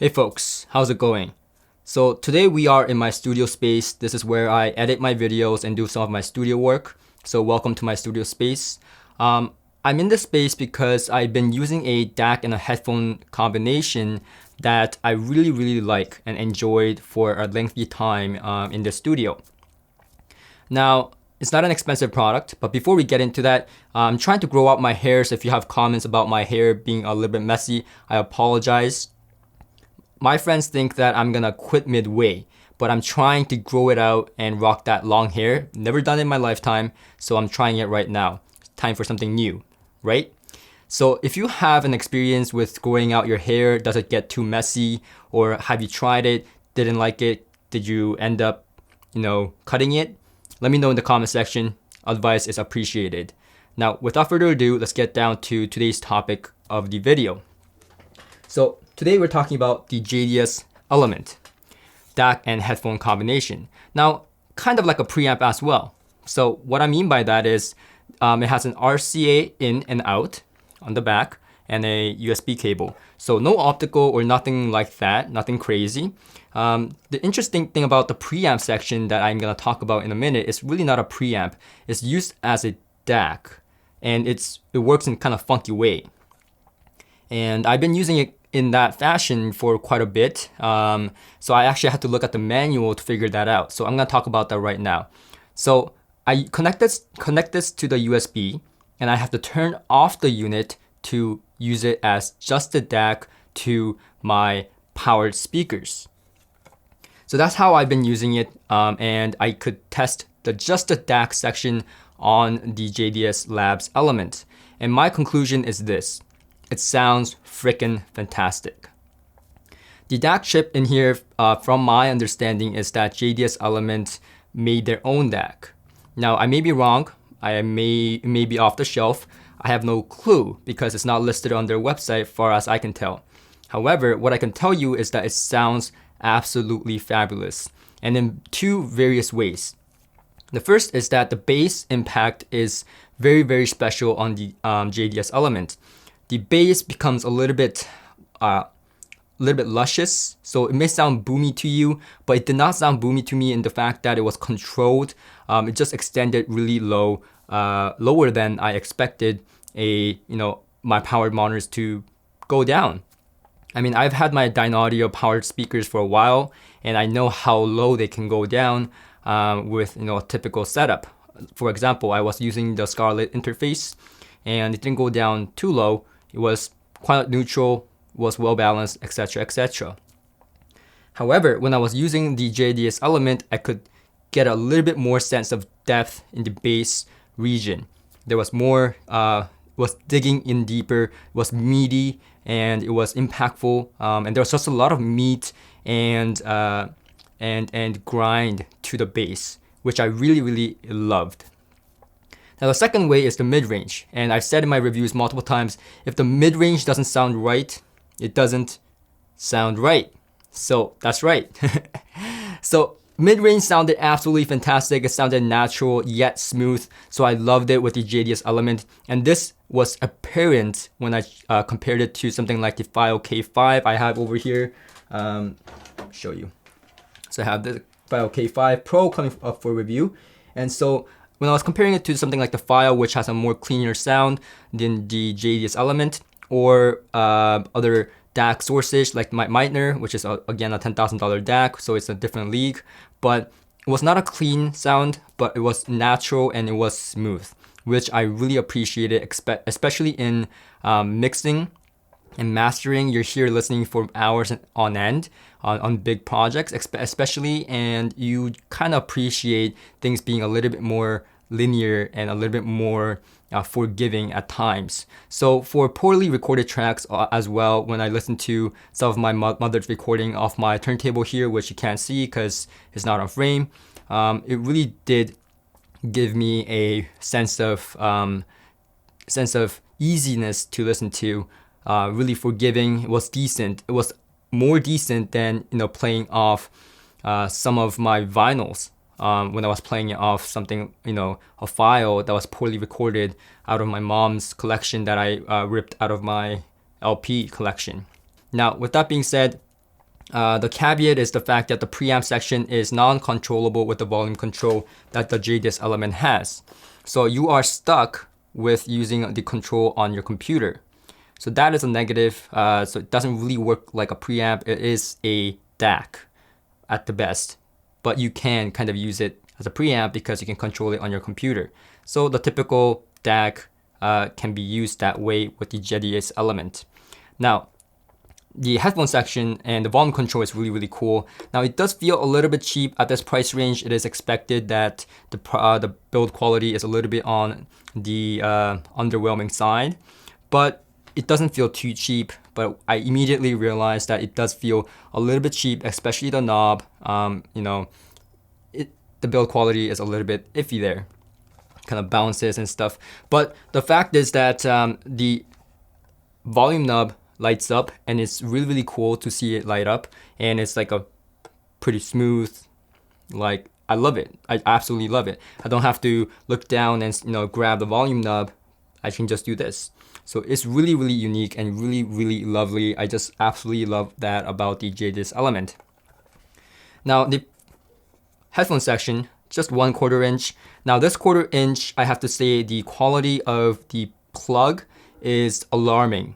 Hey folks, how's it going? So today we are in my studio space. This is where I edit my videos and do some of my studio work. So welcome to my studio space. I'm in this space because I've been using a DAC and a headphone combination that I really like and enjoyed for a lengthy time in the studio. Now, it's not an expensive product, but before we get into that, I'm trying to grow out my hair. So if you have comments about my hair being a little bit messy, I apologize. My friends think that I'm gonna quit midway, but I'm trying to grow it out and rock that long hair. Never done it in my lifetime, so I'm trying it right now. It's time for something new, right? So if you have an experience with growing out your hair, does it get too messy? Or have you tried it, didn't like it? Did you end up, cutting it? Let me know in the comment section. Advice is appreciated. Now, without further ado, let's get down to today's topic of the video. So today we're talking about the JDS Element DAC and headphone combination. Now, kind of like a preamp as well. So what I mean by that is it has an RCA in and out on the back and a USB cable. So no optical or nothing like that, nothing crazy. The interesting thing about the preamp section that I'm gonna talk about in a minute is really not a preamp. It's used as a DAC and it works in kind of funky way. And I've been using it in that fashion for quite a bit. So I actually had to look at the manual to figure that out. So I'm gonna talk about that right now. So I connect this to the USB and I have to turn off the unit to use it as just a DAC to my powered speakers. So that's how I've been using it. And I could test just the DAC section on the JDS Labs Element. And my conclusion is this. It sounds freaking fantastic. The DAC chip in here, from my understanding, is that JDS Element made their own DAC. Now, I may be wrong. I may be off the shelf. I have no clue because it's not listed on their website far as I can tell. However, what I can tell you is that it sounds absolutely fabulous and in two various ways. The first is that the bass impact is very special on the JDS Element. The bass becomes a little bit luscious, so it may sound boomy to you, but it did not sound boomy to me in the fact that it was controlled. It just extended really low, lower than I expected my powered monitors to go down. I mean, I've had my Dynaudio powered speakers for a while, and I know how low they can go down with a typical setup. For example, I was using the Scarlett interface, and it didn't go down too low. It was quite neutral, was well balanced, etc. However, when I was using the JDS Element, I could get a little bit more sense of depth in the bass region. There was more, was digging in deeper, was meaty, and it was impactful. And there was just a lot of meat and grind to the bass, which I really loved. Now the second way is the mid-range, and I've said in my reviews multiple times, if the mid-range doesn't sound right, it doesn't sound right. So that's right. So mid-range sounded absolutely fantastic. It sounded natural yet smooth, so I loved it with the JDS Element, and this was apparent when I compared it to something like the File K5 I have over here. Show you. So I have the File K5 Pro coming up for review, and so when I was comparing it to something like the File, which has a more cleaner sound than the JDS Element, or other DAC sources like my Meitner, which is again a $10,000 DAC, so it's a different league, but it was not a clean sound, but it was natural and it was smooth, which I really appreciated, especially in mixing and mastering. You're here listening for hours on end on big projects, especially, and you kind of appreciate things being a little bit more linear and a little bit more forgiving at times. So for poorly recorded tracks as well, when I listen to some of my mother's recording off my turntable here, which you can't see because it's not on frame, it really did give me a sense of easiness to listen to. Really forgiving. It was decent. It was more decent than playing off some of my vinyls. When I was playing it off something, a file that was poorly recorded out of my mom's collection that I ripped out of my LP collection. Now, with that being said, The caveat is the fact that the preamp section is non-controllable with the volume control that the JDS Element has. So you are stuck with using the control on your computer. So that is a negative. So it doesn't really work like a preamp. It is a DAC at the best, but you can kind of use it as a preamp because you can control it on your computer. So the typical DAC can be used that way with the JDS Element. Now, the headphone section and the volume control is really, really cool. Now, it does feel a little bit cheap at this price range. It is expected that the build quality is a little bit on the underwhelming side, but it doesn't feel too cheap. But I immediately realized that it does feel a little bit cheap, especially the knob. The build quality is a little bit iffy there, kind of bounces and stuff. But the fact is that the volume knob lights up, and it's really, really cool to see it light up, and it's like a pretty smooth, like, I love it. I absolutely love it. I don't have to look down and grab the volume knob. I can just do this. So it's really, really unique and really, really lovely. I just absolutely love that about the JDS Element. Now the headphone section, just 1/4 inch. Now this 1/4 inch, I have to say the quality of the plug is alarming.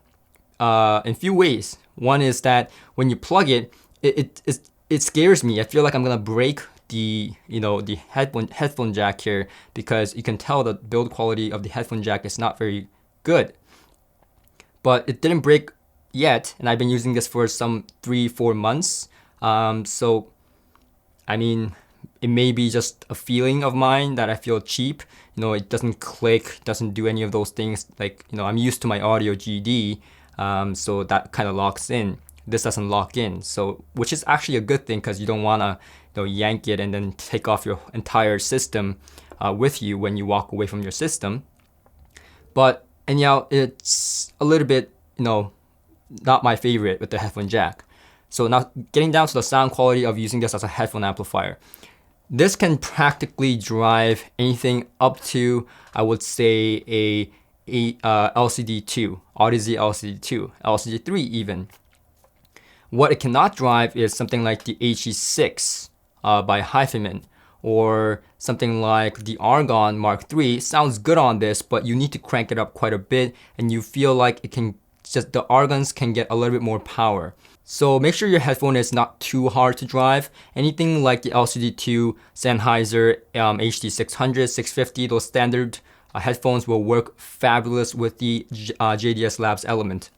In few ways. One is that when you plug it, it scares me. I feel like I'm gonna break the headphone jack here, because you can tell the build quality of the headphone jack is not very good. But it didn't break yet, and I've been using this for some 3-4 months. So I mean, it may be just a feeling of mine that I feel cheap. It doesn't click, doesn't do any of those things. Like, I'm used to my audio GD. So that kind of locks in. This doesn't lock in, so which is actually a good thing, because you don't want to yank it and then take off your entire system with you when you walk away from your system. But anyhow, it's a little bit not my favorite with the headphone jack. So now getting down to the sound quality of using this as a headphone amplifier. This can practically drive anything up to, I would say, a LCD2, Odyssey LCD2, LCD3 even. What it cannot drive is something like the HE6 by Headphone, or something like the Argon Mark III. Sounds good on this, but you need to crank it up quite a bit, and you feel like the Argons can get a little bit more power. So make sure your headphone is not too hard to drive. Anything like the LCD2, Sennheiser, HD600, 650, those standard headphones will work fabulous with the JDS Labs Element.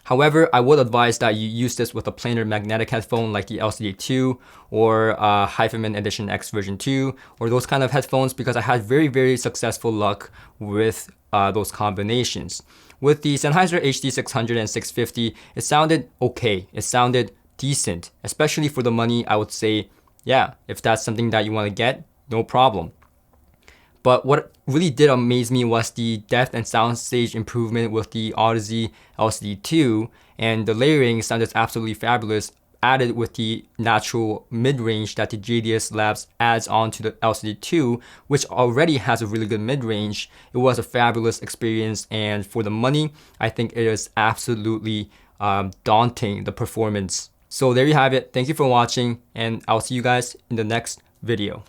However, I would advise that you use this with a planar magnetic headphone like the LCD2 or Headphone Edition X version 2, or those kind of headphones, because I had very, very successful luck with those combinations. With the Sennheiser HD600 and 650, it sounded okay. It sounded decent, especially for the money. I would say, yeah, if that's something that you want to get, no problem. But what really did amaze me was the depth and soundstage improvement with the Odyssey LCD2, and the layering sounded absolutely fabulous, added with the natural mid-range that the JDS Labs adds on to the LCD2, which already has a really good mid-range. It was a fabulous experience, and for the money, I think it is absolutely daunting, the performance. So there you have it. Thank you for watching, and I'll see you guys in the next video.